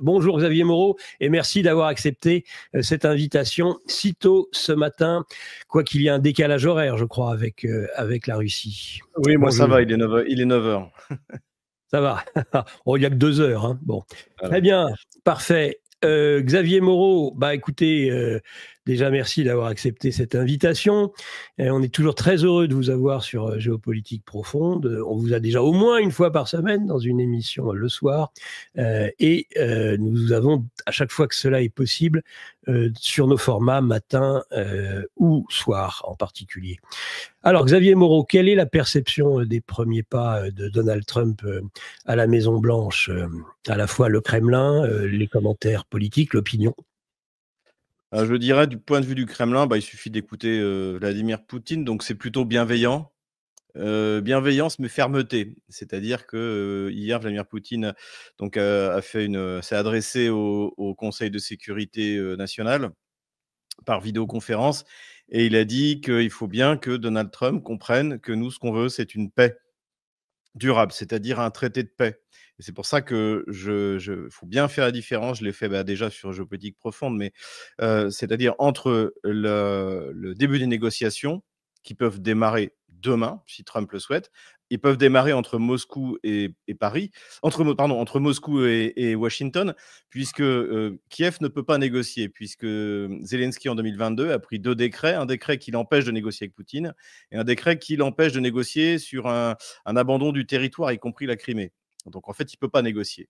Bonjour Xavier Moreau et merci d'avoir accepté cette invitation si tôt ce matin, quoi qu'il y ait un décalage horaire, je crois, avec la Russie. Oui, moi ça Bonjour. va, il est 9 heures. Ça va. Oh, il n'y a que 2 heures. Hein. Bon. Très Voilà. bien, parfait. Xavier Moreau, bah écoutez, déjà merci d'avoir accepté cette invitation. On est toujours très heureux de vous avoir sur Géopolitique Profonde. On vous a déjà au moins une fois par semaine dans une émission le soir. Et nous avons, à chaque fois que cela est possible, sur nos formats matin ou soir en particulier. Alors, Xavier Moreau, quelle est la perception des premiers pas de Donald Trump à la Maison-Blanche, à la fois le Kremlin, les commentaires politiques, l'opinion? Je dirais du point de vue du Kremlin, il suffit d'écouter, Vladimir Poutine, donc c'est plutôt bienveillant. Bienveillance mais fermeté. C'est-à-dire que, hier Vladimir Poutine donc, a fait s'est adressé au Conseil de sécurité, nationale par vidéoconférence et il a dit qu'il faut bien que Donald Trump comprenne que nous, ce qu'on veut, c'est une paix durable, c'est-à-dire un traité de paix. Et c'est pour ça que faut bien faire la différence. Je l'ai fait, déjà sur Géopolitique Profonde, mais c'est-à-dire entre le début des négociations qui peuvent démarrer demain, si Trump le souhaite. Ils peuvent démarrer entre Moscou et Paris, entre Moscou et Washington, puisque Kiev ne peut pas négocier, puisque Zelensky en 2022 a pris 2 décrets, un décret qui l'empêche de négocier avec Poutine et un décret qui l'empêche de négocier sur un abandon du territoire, y compris la Crimée. Donc en fait, il ne peut pas négocier.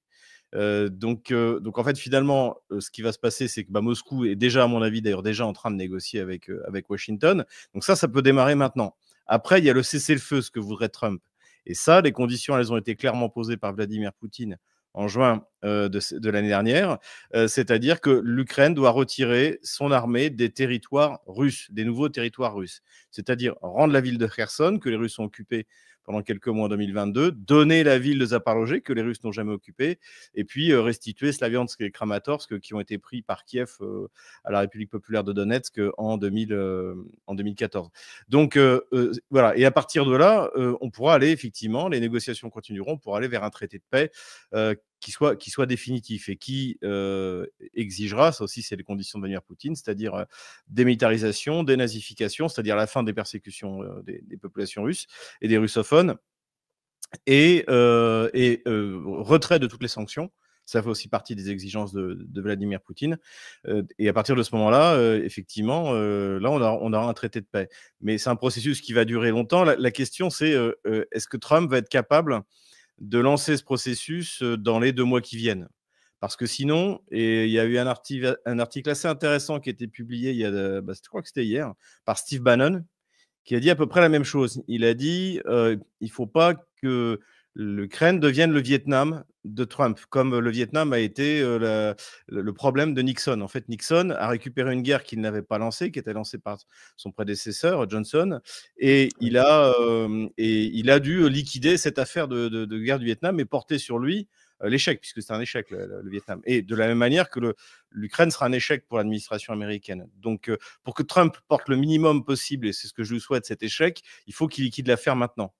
Donc en fait, finalement, ce qui va se passer, c'est que Moscou est déjà, à mon avis, d'ailleurs déjà en train de négocier avec Washington. Donc ça peut démarrer maintenant. Après, il y a le cessez-le-feu, ce que voudrait Trump. Et ça, les conditions, elles ont été clairement posées par Vladimir Poutine en juin de l'année dernière, c'est-à-dire que l'Ukraine doit retirer son armée des territoires russes, des nouveaux territoires russes, c'est-à-dire rendre la ville de Kherson, que les Russes ont occupée pendant quelques mois en 2022, donner la ville de Zaporozhye, que les Russes n'ont jamais occupée, et puis restituer Slaviansk et Kramatorsk, qui ont été pris par Kiev à la République populaire de Donetsk en 2014. Donc voilà, et à partir de là, on pourra aller, effectivement, les négociations continueront pour aller vers un traité de paix qui soit définitif et qui exigera, ça aussi c'est les conditions de Vladimir Poutine, c'est-à-dire démilitarisation, dénazification, c'est-à-dire la fin des persécutions des populations russes et des russophones, et retrait de toutes les sanctions. Ça fait aussi partie des exigences de Vladimir Poutine. Et à partir de ce moment-là, effectivement, là, on aura un traité de paix. Mais c'est un processus qui va durer longtemps. La question, c'est est-ce que Trump va être capable de lancer ce processus dans les 2 mois qui viennent? Parce que sinon, et il y a eu un article assez intéressant qui a été publié il y a, je crois que c'était hier, par Steve Bannon, qui a dit à peu près la même chose. Il a dit il ne faut pas que l'Ukraine devienne le Vietnam de Trump, comme le Vietnam a été le problème de Nixon. En fait, Nixon a récupéré une guerre qu'il n'avait pas lancée, qui était lancée par son prédécesseur, Johnson, et il a dû liquider cette affaire de guerre du Vietnam et porter sur lui l'échec, puisque c'est un échec, le Vietnam. Et de la même manière que l'Ukraine sera un échec pour l'administration américaine. Donc, pour que Trump porte le minimum possible, et c'est ce que je lui souhaite, cet échec, il faut qu'il liquide l'affaire maintenant.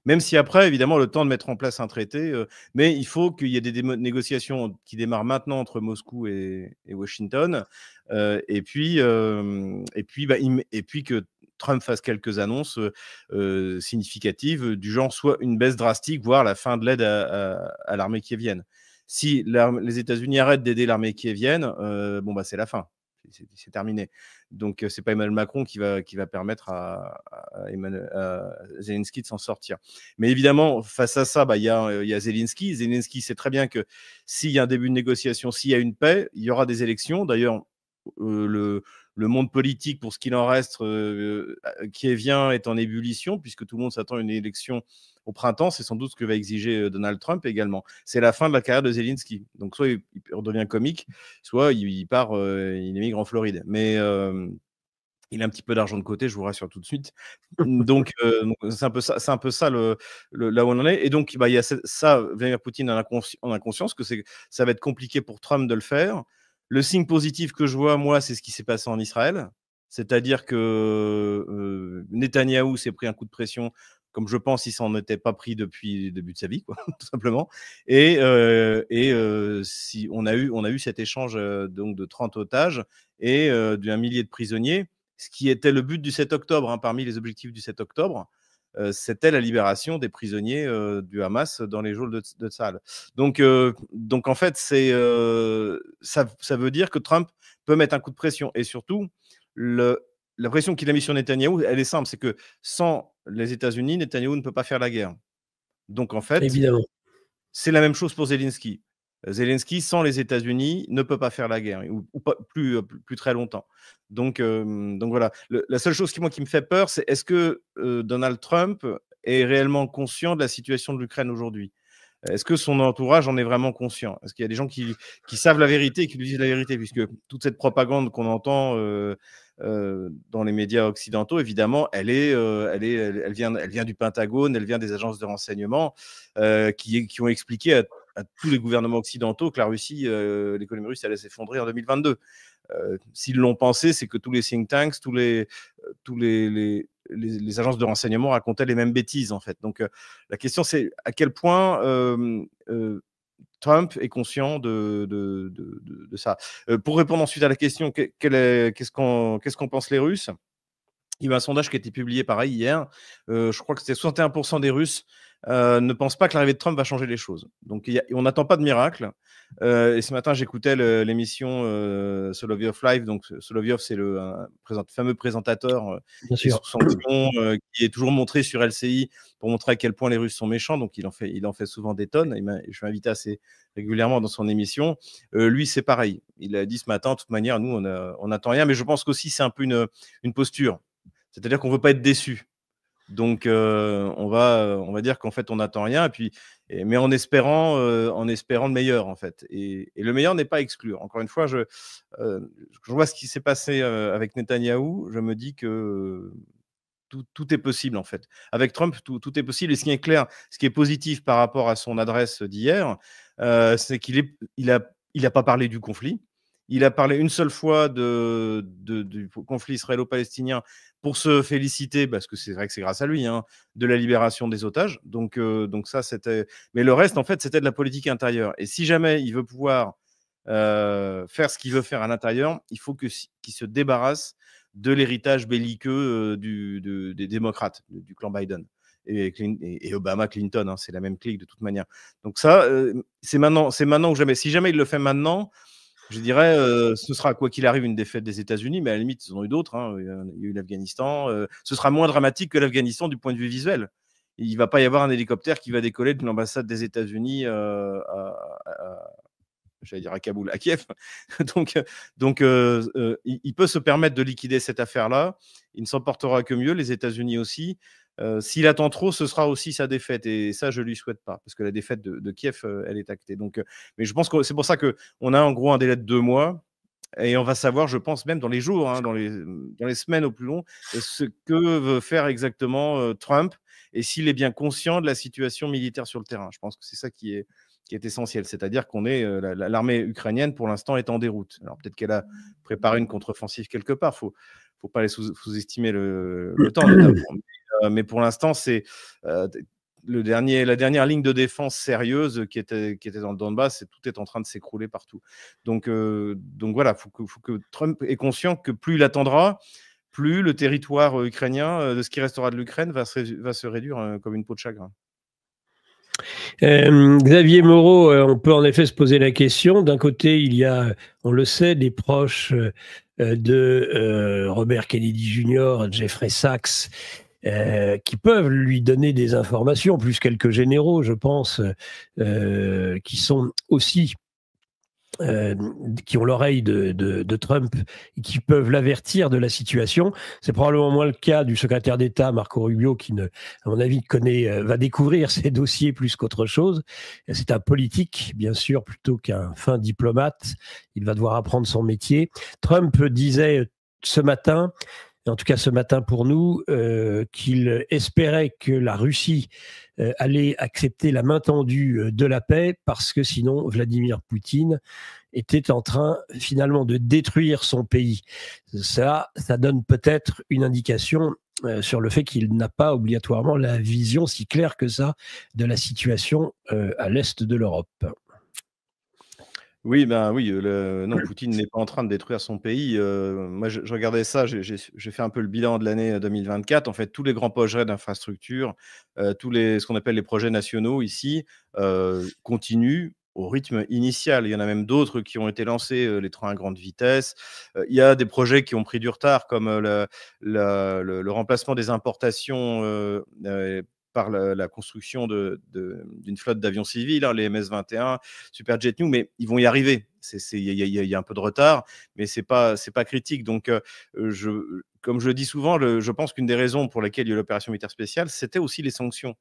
Même si après, évidemment, le temps de mettre en place un traité, mais il faut qu'il y ait des négociations qui démarrent maintenant entre Moscou et Washington, et puis que Trump fasse quelques annonces significatives du genre soit une baisse drastique, voire la fin de l'aide à l'armée kievienne. Si les États-Unis arrêtent d'aider l'armée kievienne, c'est la fin. C'est terminé. Donc, c'est pas Emmanuel Macron qui va permettre à Zelensky de s'en sortir. Mais évidemment, face à ça, il y a Zelensky. Zelensky sait très bien que s'il y a un début de négociation, s'il y a une paix, il y aura des élections. D'ailleurs, le monde politique, pour ce qu'il en reste, kievien, est en ébullition, puisque tout le monde s'attend à une élection au printemps. C'est sans doute ce que va exiger Donald Trump également. C'est la fin de la carrière de Zelensky. Donc, soit il redevient comique, soit il part, il émigre en Floride. Mais il a un petit peu d'argent de côté, je vous rassure tout de suite. Donc, c'est un peu ça là où on en est. Et donc, il y a ça, Vladimir Poutine en a conscience que ça va être compliqué pour Trump de le faire. Le signe positif que je vois, moi, c'est ce qui s'est passé en Israël. C'est-à-dire que Netanyahou s'est pris un coup de pression comme je pense, il s'en était pas pris depuis le début de sa vie, quoi, tout simplement. Si on a eu cet échange donc de 30 otages et d'un millier de prisonniers, ce qui était le but du 7 octobre, hein, parmi les objectifs du 7 octobre. C'était la libération des prisonniers du Hamas dans les geôles de Tsahal. Donc en fait, ça veut dire que Trump peut mettre un coup de pression. Et surtout, la pression qu'il a mise sur Netanyahou, elle est simple, c'est que sans les États-Unis, Netanyahou ne peut pas faire la guerre. Donc en fait, Évidemment. c'est la même chose pour Zelensky. Zelensky, sans les États-Unis, ne peut pas faire la guerre, ou pas, plus très longtemps. Donc voilà. La seule chose qui me fait peur, c'est est-ce que Donald Trump est réellement conscient de la situation de l'Ukraine aujourd'hui? Est-ce que son entourage en est vraiment conscient? Est-ce qu'il y a des gens qui savent la vérité et qui lui disent la vérité? Puisque toute cette propagande qu'on entend dans les médias occidentaux, évidemment, elle vient du Pentagone, elle vient des agences de renseignement qui ont expliqué à tous les gouvernements occidentaux que la Russie, l'économie russe allait s'effondrer en 2022. S'ils l'ont pensé, c'est que tous les think tanks, tous les agences de renseignement racontaient les mêmes bêtises, en fait. Donc, la question, c'est à quel point Trump est conscient de ça. Pour répondre ensuite à la question, qu'est-ce qu'en pensent les Russes? Il y a eu un sondage qui a été publié pareil hier. Je crois que c'était 61% des Russes ne pensent pas que l'arrivée de Trump va changer les choses. Donc on n'attend pas de miracle. Et ce matin, j'écoutais l'émission Solovyov Live. Donc Solovyov, c'est le fameux présentateur qui est sous sanction, qui est toujours montré sur LCI pour montrer à quel point les Russes sont méchants. Donc il en fait souvent des tonnes. Je suis invité assez régulièrement dans son émission. Lui, c'est pareil. Il a dit ce matin, de toute manière, nous, on n'attend rien. Mais je pense qu'aussi, c'est un peu une posture. C'est-à-dire qu'on ne veut pas être déçu. Donc, on va dire qu'en fait, on n'attend rien, mais en espérant le meilleur, en fait. Et le meilleur n'est pas exclu. Encore une fois, je vois ce qui s'est passé avec Netanyahou, je me dis que tout est possible, en fait. Avec Trump, tout est possible. Et ce qui est clair, ce qui est positif par rapport à son adresse d'hier, c'est qu'il a pas parlé du conflit. Il a parlé une seule fois du conflit israélo-palestinien pour se féliciter, parce que c'est vrai que c'est grâce à lui, hein, de la libération des otages. Donc ça, c'était. Mais le reste, en fait, c'était de la politique intérieure. Et si jamais il veut pouvoir faire ce qu'il veut faire à l'intérieur, il faut qu'il se débarrasse de l'héritage belliqueux des démocrates, du clan Biden. Et Obama, Clinton, hein, c'est la même clique de toute manière. Donc ça, c'est maintenant ou jamais. Si jamais il le fait maintenant, je dirais, ce sera quoi qu'il arrive une défaite des États-Unis, mais à la limite, ils en ont eu d'autres. Hein. Il y a eu l'Afghanistan. Ce sera moins dramatique que l'Afghanistan du point de vue visuel. Il ne va pas y avoir un hélicoptère qui va décoller de l'ambassade des États-Unis j'allais dire à Kaboul, à Kiev. donc il peut se permettre de liquider cette affaire-là. Il ne s'en portera que mieux, les États-Unis aussi. S'il attend trop, ce sera aussi sa défaite. Et ça, je ne lui souhaite pas, parce que la défaite de Kiev, elle est actée. Donc, mais je pense que c'est pour ça qu'on a en gros un délai de 2 mois. Et on va savoir, je pense, même dans les jours, hein, dans les semaines au plus long, ce que veut faire exactement Trump et s'il est bien conscient de la situation militaire sur le terrain. Je pense que c'est ça qui est essentiel. C'est-à-dire qu'on est, l'armée ukrainienne, pour l'instant, est en déroute. Alors peut-être qu'elle a préparé une contre-offensive quelque part. Faut pas les sous-estimer le temps, notamment. Mais pour l'instant, c'est la dernière ligne de défense sérieuse qui était dans le Donbass, tout est en train de s'écrouler partout. Donc voilà, faut que Trump est conscient que plus il attendra, plus le territoire ukrainien, de ce qui restera de l'Ukraine, va se réduire comme une peau de chagrin. Xavier Moreau, on peut en effet se poser la question. D'un côté, il y a, on le sait, des proches de Robert Kennedy Jr., Jeffrey Sachs, qui peuvent lui donner des informations, plus quelques généraux, je pense, qui sont aussi qui ont l'oreille de Trump et qui peuvent l'avertir de la situation. C'est probablement moins le cas du secrétaire d'État Marco Rubio qui, à mon avis, va découvrir ces dossiers plus qu'autre chose. C'est un politique, bien sûr, plutôt qu'un fin diplomate. Il va devoir apprendre son métier. Trump disait ce matin, en tout cas ce matin pour nous, qu'il espérait que la Russie allait accepter la main tendue de la paix parce que sinon Vladimir Poutine était en train finalement de détruire son pays. Ça donne peut-être une indication sur le fait qu'il n'a pas obligatoirement la vision si claire que ça de la situation à l'est de l'Europe. Oui, ben oui, non, Poutine n'est pas en train de détruire son pays. Moi, je regardais ça, j'ai fait un peu le bilan de l'année 2024. En fait, tous les grands projets d'infrastructure, tous les ce qu'on appelle les projets nationaux ici, continuent au rythme initial. Il y en a même d'autres qui ont été lancés, les trains à grande vitesse. Il y a des projets qui ont pris du retard comme, le remplacement des importations, par la construction d'une flotte d'avions civils, hein, les MS-21, Superjet New, mais ils vont y arriver. Il y a un peu de retard, mais c'est pas critique. Donc, comme je le dis souvent, je pense qu'une des raisons pour lesquelles il y a eu l'opération militaire spéciale, c'était aussi les sanctions.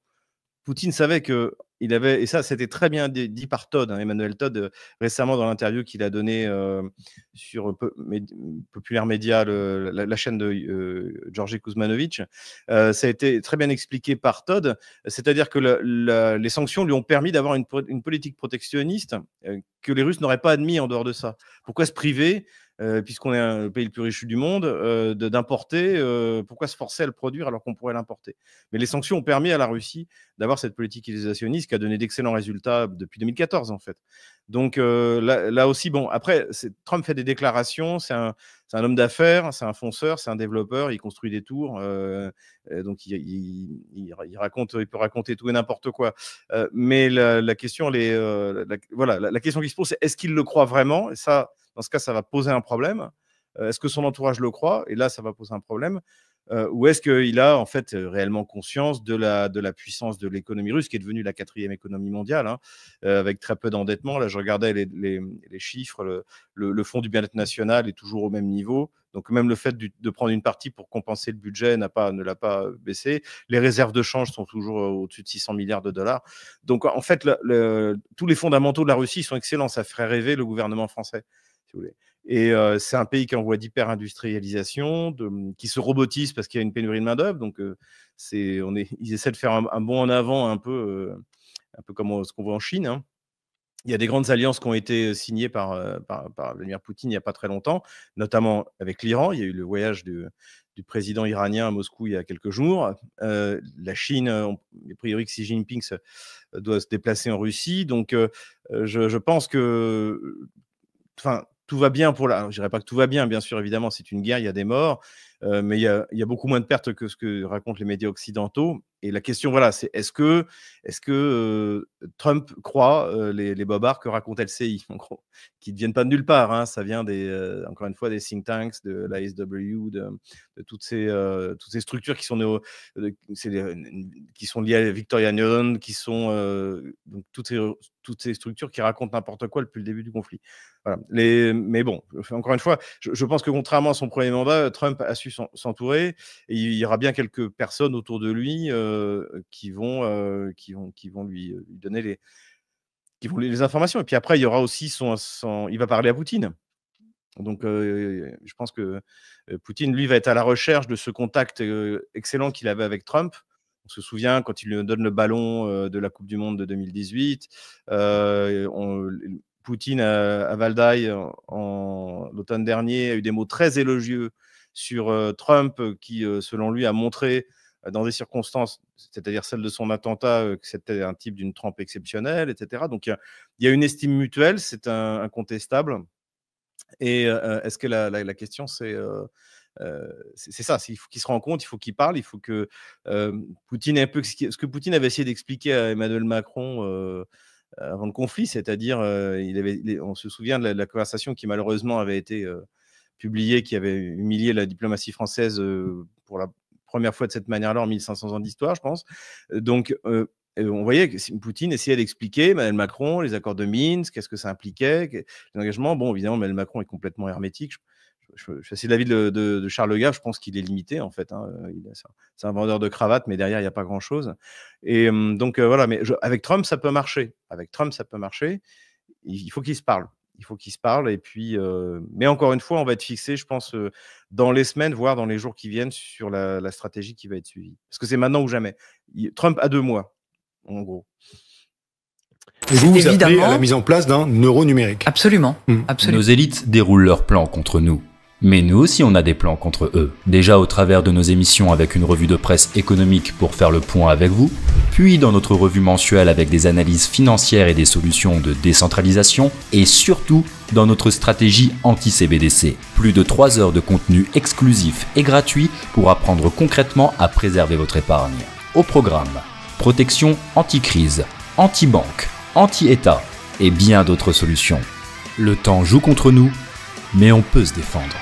Poutine savait qu'il avait, et ça, c'était très bien dit par Todd, hein, Emmanuel Todd, récemment dans l'interview qu'il a donnée sur Populaire Média, la chaîne de Georgi Kuzmanovic. Ça a été très bien expliqué par Todd, c'est-à-dire que les sanctions lui ont permis d'avoir une politique protectionniste que les Russes n'auraient pas admis en dehors de ça. Pourquoi se priver puisqu'on est le pays le plus riche du monde, d'importer, pourquoi se forcer à le produire alors qu'on pourrait l'importer? Mais les sanctions ont permis à la Russie d'avoir cette politique isolationniste qui a donné d'excellents résultats depuis 2014, en fait. Donc là aussi, bon, après, Trump fait des déclarations, c'est un homme d'affaires, c'est un fonceur, c'est un développeur, il construit des tours, donc il peut raconter tout et n'importe quoi. Mais la question, voilà, la question qui se pose, c'est est-ce qu'il le croit vraiment? Et ça, dans ce cas, ça va poser un problème. Est-ce que son entourage le croit? Et là, ça va poser un problème. Ou est-ce qu'il a en fait réellement conscience de la puissance de l'économie russe, qui est devenue la 4e économie mondiale, hein, avec très peu d'endettement. Là, je regardais les chiffres, le fonds du bien-être national est toujours au même niveau. Donc même le fait de prendre une partie pour compenser le budget ne l'a pas baissé. Les réserves de change sont toujours au-dessus de 600 milliards de dollars. Donc en fait, tous les fondamentaux de la Russie sont excellents. Ça ferait rêver le gouvernement français, si vous voulez. Et c'est un pays qui envoie d'hyper-industrialisation, qui se robotise parce qu'il y a une pénurie de main-d'œuvre. Donc, ils essaient de faire un bond en avant un peu comme ce qu'on voit en Chine, hein. Il y a des grandes alliances qui ont été signées par Vladimir Poutine il n'y a pas très longtemps, notamment avec l'Iran. Il y a eu le voyage du président iranien à Moscou il y a quelques jours. La Chine, a priori que Xi Jinping doit se déplacer en Russie. Donc, je pense que, enfin, tout va bien pour alors, je dirais pas que tout va bien, bien sûr, évidemment, c'est une guerre, il y a des morts, mais il y a beaucoup moins de pertes que ce que racontent les médias occidentaux. Et la question, voilà, c'est est-ce que Trump croit les bobards que raconte LCI, en gros, qui ne viennent pas de nulle part, hein, ça vient encore une fois, des think tanks, de l'ASW, de toutes ces structures qui sont qui sont liées à Victoria Nuland, qui sont donc toutes ces structures qui racontent n'importe quoi depuis le début du conflit. Voilà. Mais bon, encore une fois, je pense que contrairement à son premier mandat, Trump a su s'entourer, et il y aura bien quelques personnes autour de lui qui vont lui donner les informations. Et puis après, il y aura aussi il va parler à Poutine. Donc, je pense que Poutine, lui, va être à la recherche de ce contact excellent qu'il avait avec Trump. On se souvient quand il lui donne le ballon de la Coupe du Monde de 2018. Poutine à Valdai l'automne dernier a eu des mots très élogieux sur Trump, qui, selon lui, a montré dans des circonstances, c'est-à-dire celle de son attentat, que c'était un type d'une trempe exceptionnelle, etc. Donc, il y a une estime mutuelle, c'est incontestable. Et est-ce que la question, c'est ça, il faut qu'il se rende compte, il faut qu'il parle, il faut que Poutine ait un peu ce que Poutine avait essayé d'expliquer à Emmanuel Macron avant le conflit, c'est-à-dire on se souvient de la conversation qui malheureusement avait été publiée, qui avait humilié la diplomatie française pour la première fois de cette manière-là en 1500 ans d'histoire, je pense. Donc, on voyait que Poutine essayait d'expliquer, Emmanuel Macron, les accords de Minsk, qu'est-ce que ça impliquait, les engagements. Bon, évidemment, Emmanuel Macron est complètement hermétique. Je suis assez de l'avis de Charles Le Gave, je pense qu'il est limité, en fait, hein. C'est un vendeur de cravates, mais derrière, il n'y a pas grand-chose. Et donc, voilà, mais avec Trump, ça peut marcher. Avec Trump, ça peut marcher. Il faut qu'il se parle. Il faut qu'il se parle. Et puis, mais encore une fois, on va être fixé, je pense, dans les semaines, voire dans les jours qui viennent, sur la stratégie qui va être suivie. Parce que c'est maintenant ou jamais. Trump a 2 mois, en gros. Et vous appelez évidemment à la mise en place d'un euro numérique. Absolument, absolument. Nos élites déroulent leurs plans contre nous. Mais nous aussi on a des plans contre eux. Déjà au travers de nos émissions avec une revue de presse économique pour faire le point avec vous, puis dans notre revue mensuelle avec des analyses financières et des solutions de décentralisation, et surtout dans notre stratégie anti-CBDC. Plus de 3 heures de contenu exclusif et gratuit pour apprendre concrètement à préserver votre épargne. Au programme, protection anti-crise, anti-banque, anti-État et bien d'autres solutions. Le temps joue contre nous, mais on peut se défendre.